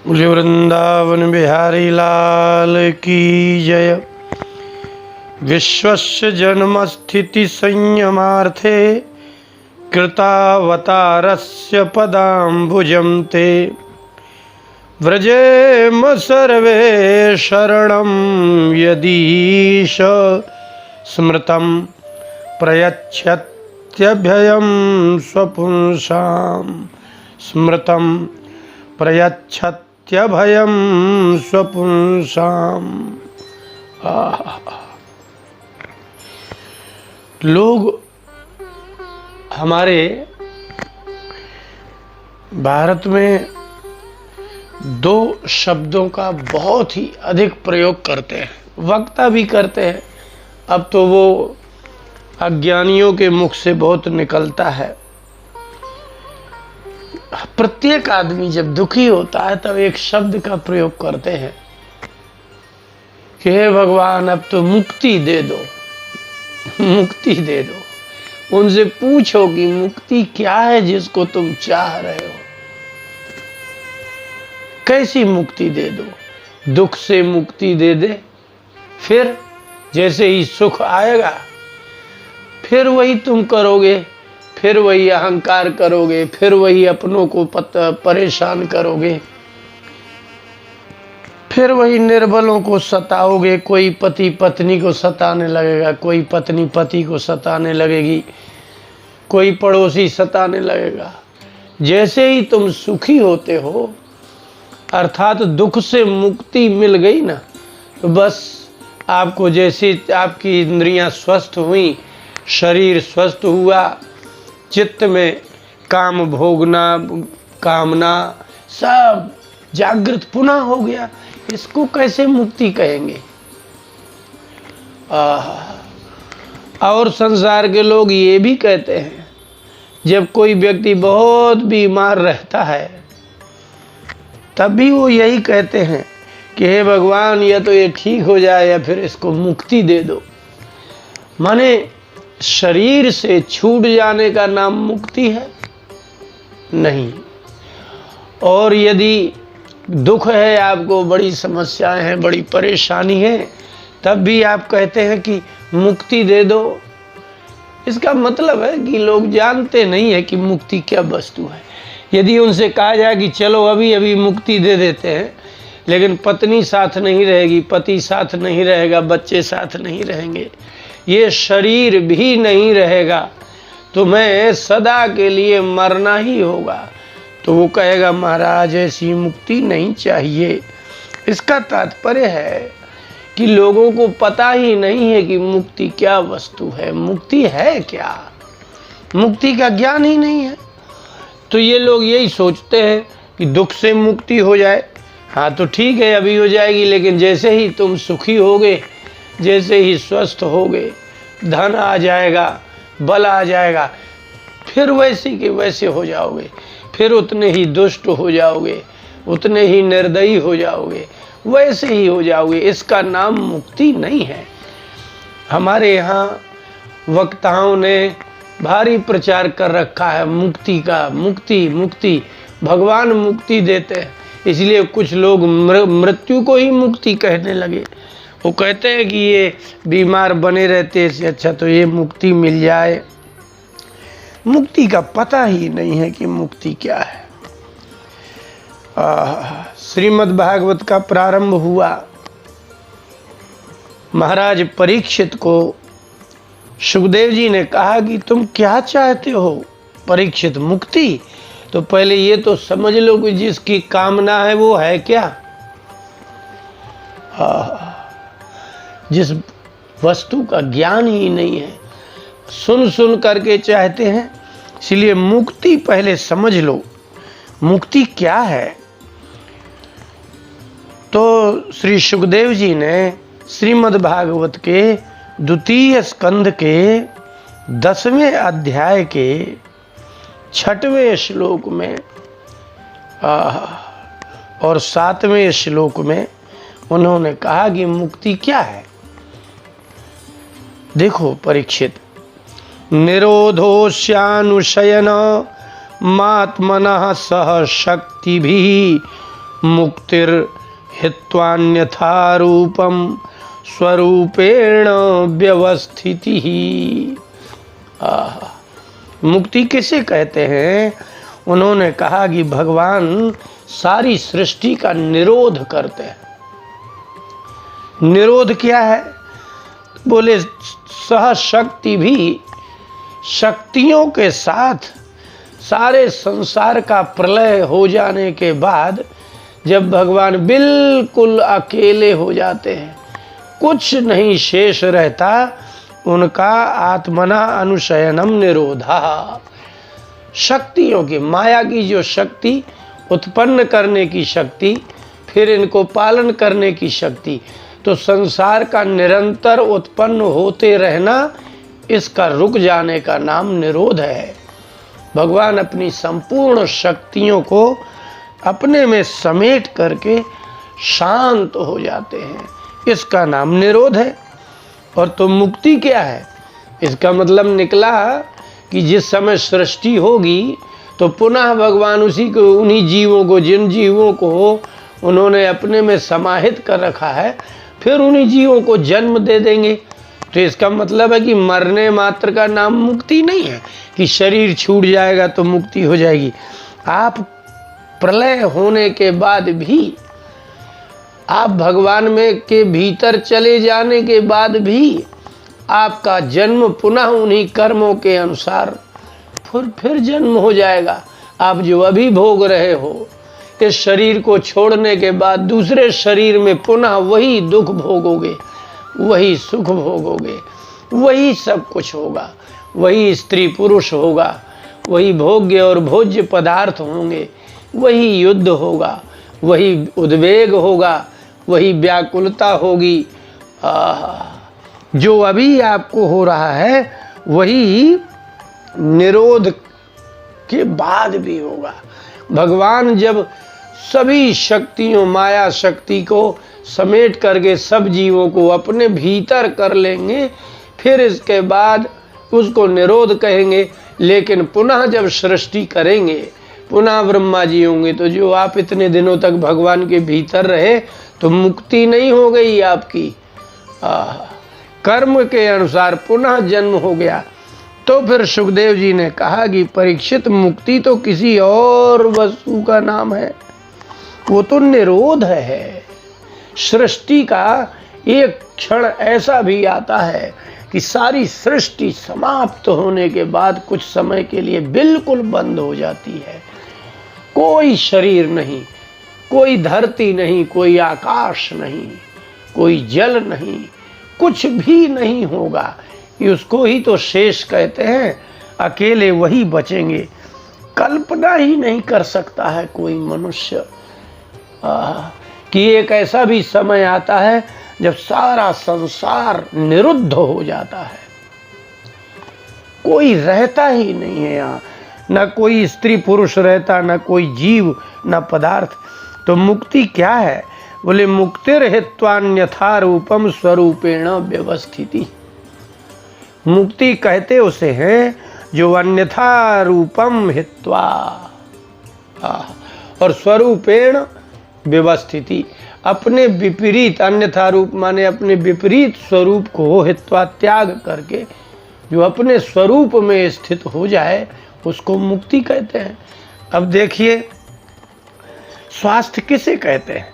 बोले वृंदावन बिहारी लाल की जय। विश्वस्य जन्म स्थिति संयमार्थे कृतावतारस्य पदाम्बुजं ते व्रजेम सर्वे शरणं यदीश स्मृतं प्रयच्छत्यभयं स्वपुंसां स्मृतं प्रयच्छत्यभयं स्वपुंसां। लोग हमारे भारत में दो शब्दों का बहुत ही अधिक प्रयोग करते हैं, वक्ता भी करते हैं। अब तो वो अज्ञानियों के मुख से बहुत निकलता है। प्रत्येक आदमी जब दुखी होता है तब एक शब्द का प्रयोग करते हैं कि हे भगवान अब तो मुक्ति दे दो, मुक्ति दे दो। उनसे पूछो कि मुक्ति क्या है जिसको तुम चाह रहे हो, कैसी मुक्ति दे दो। दुख से मुक्ति दे दे, फिर जैसे ही सुख आएगा फिर वही तुम करोगे, फिर वही अहंकार करोगे, फिर वही अपनों को परेशान करोगे, फिर वही निर्बलों को सताओगे। कोई पति पत्नी को सताने लगेगा, कोई पत्नी पति को सताने लगेगी, कोई पड़ोसी सताने लगेगा। जैसे ही तुम सुखी होते हो अर्थात दुख से मुक्ति मिल गई ना, तो बस आपको जैसे आपकी इंद्रियां स्वस्थ हुई, शरीर स्वस्थ हुआ, चित्त में काम भोगना कामना सब जागृत पुनः हो गया। इसको कैसे मुक्ति कहेंगे? और संसार के लोग ये भी कहते हैं, जब कोई व्यक्ति बहुत बीमार रहता है तब भी वो यही कहते हैं कि हे भगवान या तो ये ठीक हो जाए या फिर इसको मुक्ति दे दो। माने शरीर से छूट जाने का नाम मुक्ति है? नहीं। और यदि दुख है, आपको बड़ी समस्याएं हैं, बड़ी परेशानी है, तब भी आप कहते हैं कि मुक्ति दे दो। इसका मतलब है कि लोग जानते नहीं है कि मुक्ति क्या वस्तु है। यदि उनसे कहा जाए कि चलो अभी अभी मुक्ति दे देते हैं, लेकिन पत्नी साथ नहीं रहेगी, पति साथ नहीं रहेगा, बच्चे साथ नहीं रहेंगे, ये शरीर भी नहीं रहेगा, तुम्हें सदा के लिए मरना ही होगा, तो वो कहेगा महाराज ऐसी मुक्ति नहीं चाहिए। इसका तात्पर्य है कि लोगों को पता ही नहीं है कि मुक्ति क्या वस्तु है, मुक्ति है क्या, मुक्ति का ज्ञान ही नहीं है। तो ये लोग यही सोचते हैं कि दुख से मुक्ति हो जाए, हाँ तो ठीक है अभी हो जाएगी, लेकिन जैसे ही तुम सुखी होगे, जैसे ही स्वस्थ होगे, धन आ जाएगा, बल आ जाएगा, फिर वैसे के वैसे हो जाओगे, फिर उतने ही दुष्ट हो जाओगे, उतने ही निर्दयी हो जाओगे, वैसे ही हो जाओगे। इसका नाम मुक्ति नहीं है। हमारे यहाँ वक्ताओं ने भारी प्रचार कर रखा है मुक्ति का, मुक्ति मुक्ति, भगवान मुक्ति देते हैं। इसलिए कुछ लोग मृत्यु को ही मुक्ति कहने लगे। वो कहते हैं कि ये बीमार बने रहते इससे अच्छा तो ये मुक्ति मिल जाए। मुक्ति का पता ही नहीं है कि मुक्ति क्या है। श्रीमद् भागवत का प्रारंभ हुआ। महाराज परीक्षित को सुखदेव जी ने कहा कि तुम क्या चाहते हो परीक्षित? मुक्ति? तो पहले ये तो समझ लो कि जिसकी कामना है वो है क्या। जिस वस्तु का ज्ञान ही नहीं है, सुन सुन करके चाहते हैं। इसलिए मुक्ति पहले समझ लो, मुक्ति क्या है। तो श्री सुखदेव जी ने श्रीमद् भागवत के द्वितीय स्कंध के 10वें अध्याय के 6वें श्लोक में और 7वें श्लोक में उन्होंने कहा कि मुक्ति क्या है। देखो परीक्षित, निरोधोश्यानुशयन मात्मनः सह शक्तिभिः मुक्तिर हित्वान्यथा रूपम स्वरूपेण व्यवस्थिति ही। मुक्ति किसे कहते हैं? उन्होंने कहा कि भगवान सारी सृष्टि का निरोध करते हैं। निरोध क्या है? बोले सहशक्ति भी शक्तियों के साथ सारे संसार का प्रलय हो जाने के बाद जब भगवान बिल्कुल अकेले हो जाते हैं, कुछ नहीं शेष रहता, उनका आत्मना अनुशयनम निरोधा। शक्तियों की, माया की जो शक्ति, उत्पन्न करने की शक्ति, फिर इनको पालन करने की शक्ति, तो संसार का निरंतर उत्पन्न होते रहना, इसका रुक जाने का नाम निरोध है। भगवान अपनी संपूर्ण शक्तियों को अपने में समेट करके शांत हो जाते हैं, इसका नाम निरोध है। और तो मुक्ति क्या है? इसका मतलब निकला कि जिस समय सृष्टि होगी तो पुनः भगवान उन्हीं जीवों को, जिन जीवों को उन्होंने अपने में समाहित कर रखा है, फिर उन्हीं जीवों को जन्म दे देंगे। तो इसका मतलब है कि मरने मात्र का नाम मुक्ति नहीं है कि शरीर छूट जाएगा तो मुक्ति हो जाएगी। आप प्रलय होने के बाद भी, आप भगवान में के भीतर चले जाने के बाद भी आपका जन्म पुनः उन्हीं कर्मों के अनुसार फिर जन्म हो जाएगा। आप जो अभी भोग रहे हो, इस शरीर को छोड़ने के बाद दूसरे शरीर में पुनः वही दुख भोगोगे, वही सुख भोगोगे, वही सब कुछ होगा, वही स्त्री पुरुष होगा, वही भोग्य और भोज्य पदार्थ होंगे, वही युद्ध होगा, वही उद्वेग होगा, वही व्याकुलता होगी। जो अभी आपको हो रहा है वही निरोध के बाद भी होगा। भगवान जब सभी शक्तियों, माया शक्ति को समेट करके सब जीवों को अपने भीतर कर लेंगे, फिर इसके बाद उसको निरोध कहेंगे। लेकिन पुनः जब सृष्टि करेंगे, पुनः ब्रह्मा जी होंगे, तो जो आप इतने दिनों तक भगवान के भीतर रहे तो मुक्ति नहीं हो गई आपकी, कर्म के अनुसार पुनः जन्म हो गया। तो फिर सुखदेव जी ने कहा कि परीक्षित, मुक्ति तो किसी और वस्तु का नाम है, वो तो निरोध है। सृष्टि का एक क्षण ऐसा भी आता है कि सारी सृष्टि समाप्त होने के बाद कुछ समय के लिए बिल्कुल बंद हो जाती है। कोई शरीर नहीं, कोई धरती नहीं, कोई आकाश नहीं, कोई जल नहीं, कुछ भी नहीं होगा। उसको ही तो शेष कहते हैं। अकेले वही बचेंगे। कल्पना ही नहीं कर सकता है कोई मनुष्य कि एक ऐसा भी समय आता है जब सारा संसार निरुद्ध हो जाता है, कोई रहता ही नहीं है यहाँ, न कोई स्त्री पुरुष रहता, न कोई जीव, न पदार्थ। तो मुक्ति क्या है? बोले मुक्तिर हित्वान्यथा रूपम स्वरूपेण व्यवस्थिति। मुक्ति कहते उसे हैं जो अन्यथा रूपम हित्वा और स्वरूपेण व्यवस्थिति, अपने विपरीत, अन्यथा रूप माने अपने विपरीत स्वरूप को हित्वा त्याग करके जो अपने स्वरूप में स्थित हो जाए, उसको मुक्ति कहते हैं। अब देखिए, स्वास्थ्य किसे कहते हैं?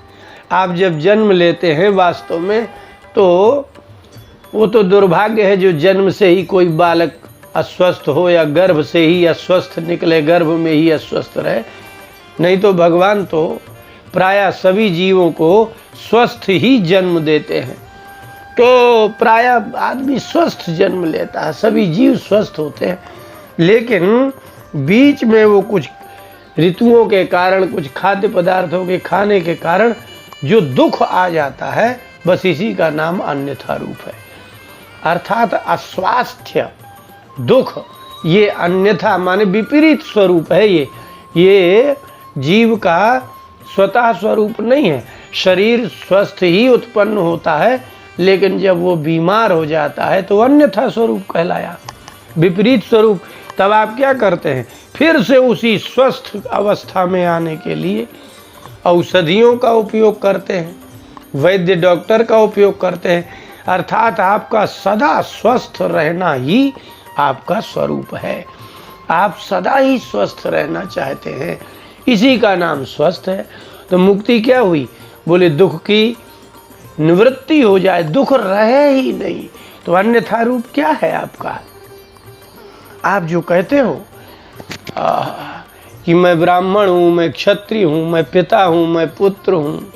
आप जब जन्म लेते हैं वास्तव में तो वो तो दुर्भाग्य है जो जन्म से ही कोई बालक अस्वस्थ हो या गर्भ से ही अस्वस्थ निकले, गर्भ में ही अस्वस्थ रहे। नहीं तो भगवान तो प्रायः सभी जीवों को स्वस्थ ही जन्म देते हैं। तो प्रायः आदमी स्वस्थ जन्म लेता है, सभी जीव स्वस्थ होते हैं। लेकिन बीच में वो कुछ ऋतुओं के कारण, कुछ खाद्य पदार्थों के खाने के कारण जो दुख आ जाता है, बस इसी का नाम अन्यथा रूप है। अर्थात अस्वास्थ्य, दुख, ये अन्यथा माने विपरीत स्वरूप है। ये जीव का स्वतः स्वरूप नहीं है। शरीर स्वस्थ ही उत्पन्न होता है, लेकिन जब वो बीमार हो जाता है तो अन्यथा स्वरूप कहलाया, विपरीत स्वरूप। तब आप क्या करते हैं? फिर से उसी स्वस्थ अवस्था में आने के लिए औषधियों का उपयोग करते हैं, वैद्य डॉक्टर का उपयोग करते हैं, अर्थात आपका सदा स्वस्थ रहना ही आपका स्वरूप है। आप सदा ही स्वस्थ रहना चाहते हैं, इसी का नाम स्वस्थ है। तो मुक्ति क्या हुई? बोले दुख की निवृत्ति हो जाए, दुख रहे ही नहीं। तो अन्यथा रूप क्या है आपका? आप जो कहते हो कि मैं ब्राह्मण हूँ, मैं क्षत्रिय हूँ, मैं पिता हूँ, मैं पुत्र हूँ,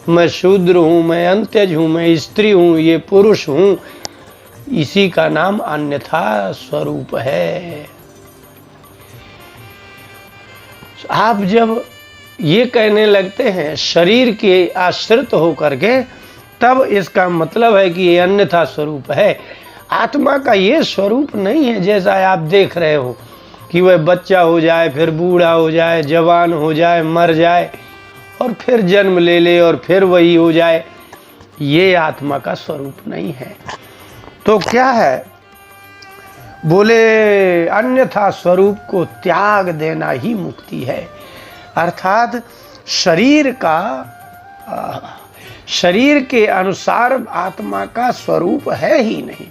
मैं शूद्र हूँ, मैं अंत्यज हूँ, मैं स्त्री हूँ, ये पुरुष हूँ, इसी का नाम अन्यथा स्वरूप है। आप जब ये कहने लगते हैं शरीर के आश्रित होकर के, तब इसका मतलब है कि ये अन्यथा स्वरूप है। आत्मा का ये स्वरूप नहीं है जैसा आप देख रहे हो कि वह बच्चा हो जाए, फिर बूढ़ा हो जाए, जवान हो जाए, मर जाए और फिर जन्म ले ले और फिर वही हो जाए। ये आत्मा का स्वरूप नहीं है। तो क्या है? बोले अन्यथा स्वरूप को त्याग देना ही मुक्ति है। अर्थात शरीर के अनुसार आत्मा का स्वरूप है ही नहीं।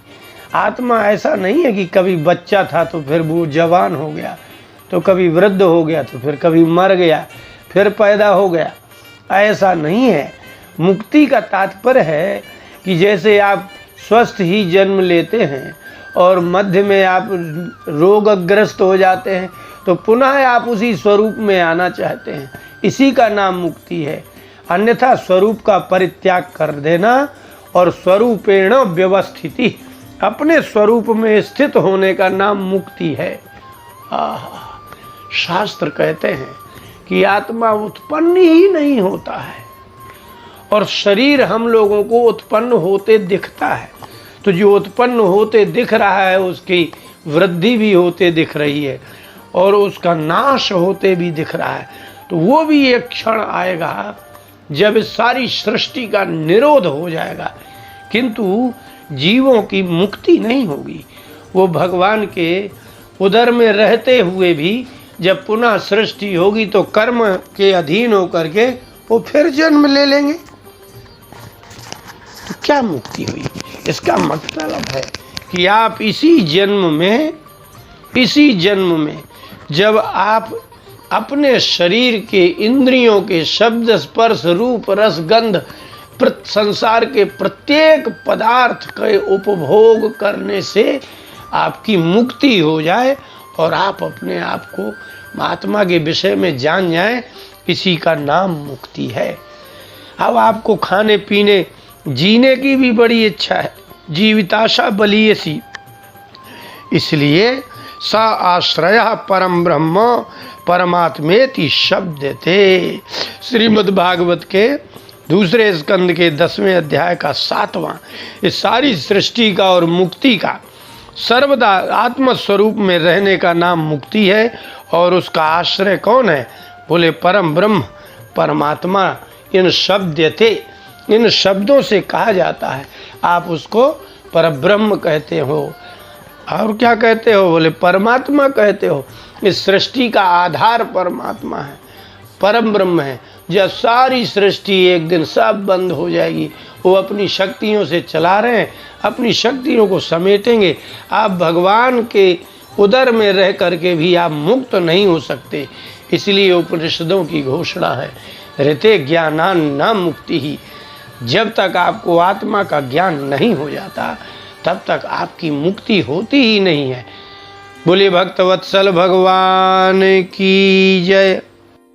आत्मा ऐसा नहीं है कि कभी बच्चा था तो फिर वो जवान हो गया, तो कभी वृद्ध हो गया, तो फिर कभी मर गया, फिर पैदा हो गया। ऐसा नहीं है। मुक्ति का तात्पर्य है कि जैसे आप स्वस्थ ही जन्म लेते हैं और मध्य में आप रोगग्रस्त हो जाते हैं, तो पुनः आप उसी स्वरूप में आना चाहते हैं, इसी का नाम मुक्ति है। अन्यथा स्वरूप का परित्याग कर देना और स्वरूपेण व्यवस्थिति, अपने स्वरूप में स्थित होने का नाम मुक्ति है। शास्त्र कहते हैं कि आत्मा उत्पन्न ही नहीं होता है और शरीर हम लोगों को उत्पन्न होते दिखता है। तो जो उत्पन्न होते दिख रहा है उसकी वृद्धि भी होते दिख रही है और उसका नाश होते भी दिख रहा है। तो वो भी एक क्षण आएगा जब इस सारी सृष्टि का निरोध हो जाएगा, किंतु जीवों की मुक्ति नहीं होगी। वो भगवान के उदर में रहते हुए भी जब पुनः सृष्टि होगी तो कर्म के अधीन होकर के वो फिर जन्म ले लेंगे। तो क्या मुक्ति हुई? इसका मतलब है कि आप इसी जन्म में जब आप अपने शरीर के इंद्रियों के शब्द, स्पर्श, रूप, रस, गंध, संसार के प्रत्येक पदार्थ के उपभोग करने से आपकी मुक्ति हो जाए और आप अपने आप को आत्मा के विषय में जान जाएं, इसी का नाम मुक्ति है। अब आपको खाने पीने जीने की भी बड़ी इच्छा है, जीविताशा बलीयसी, इसलिए स आश्रयः परम ब्रह्म परमात्मेति शब्दते। श्रीमद् भागवत के दूसरे स्कंद के 10वें अध्याय का 7वां। इस सारी सृष्टि का और मुक्ति का सर्वदा आत्मस्वरूप में रहने का नाम मुक्ति है। और उसका आश्रय कौन है? बोले परम ब्रह्म परमात्मा। इन शब्दते, इन शब्दों से कहा जाता है। आप उसको परब्रह्म कहते हो और क्या कहते हो? बोले परमात्मा कहते हो। इस सृष्टि का आधार परमात्मा है, परम ब्रह्म है। जब सारी सृष्टि एक दिन सब बंद हो जाएगी, वो अपनी शक्तियों से चला रहे हैं, अपनी शक्तियों को समेटेंगे। आप भगवान के उदर में रह करके भी आप मुक्त नहीं हो सकते। इसलिए उपनिषदों की घोषणा है, ऋते ज्ञानान न मुक्ति ही। जब तक आपको आत्मा का ज्ञान नहीं हो जाता तब तक आपकी मुक्ति होती ही नहीं है। बोले भक्तवत्सल भगवान की जय।